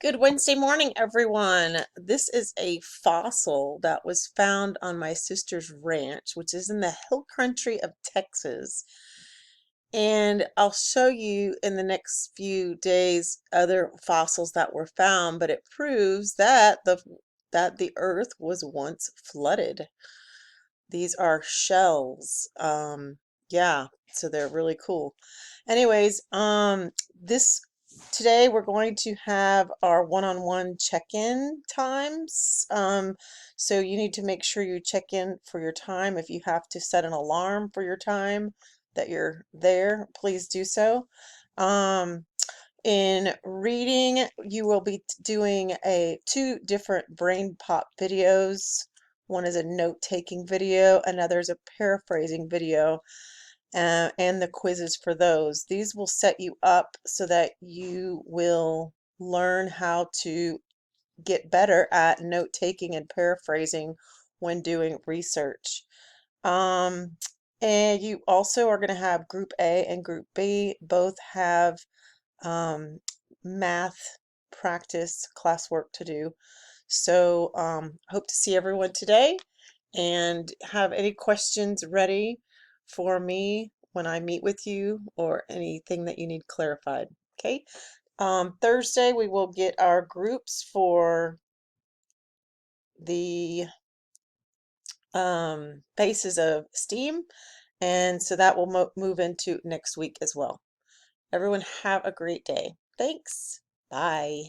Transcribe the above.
Good Wednesday morning, everyone. This is a fossil that was found on my sister's ranch, which is in the hill country of Texas. And I'll show you in the next few days other fossils that were found, but it proves that the earth was once flooded. These are shells. Yeah, so they're really cool. Anyways, this today we're going to have our one-on-one check-in times. So you need to make sure you check in for your time. If you have to set an alarm for your time that you're there, please do so. Um, in reading, you will be doing two different brain pop videos. One is a note-taking video, another is a paraphrasing video, and the quizzes for those. These will set you up so that you will learn how to get better at note-taking and paraphrasing when doing research. Um, and you also are going to have Group A and Group B both have um, math practice classwork to do. So hope to see everyone today and have any questions ready for me when I meet with you or anything that you need clarified. Okay. Thursday we will get our groups for the bases of STEAM, and so that will move into next week as well. Everyone have a great day. Thanks. Bye.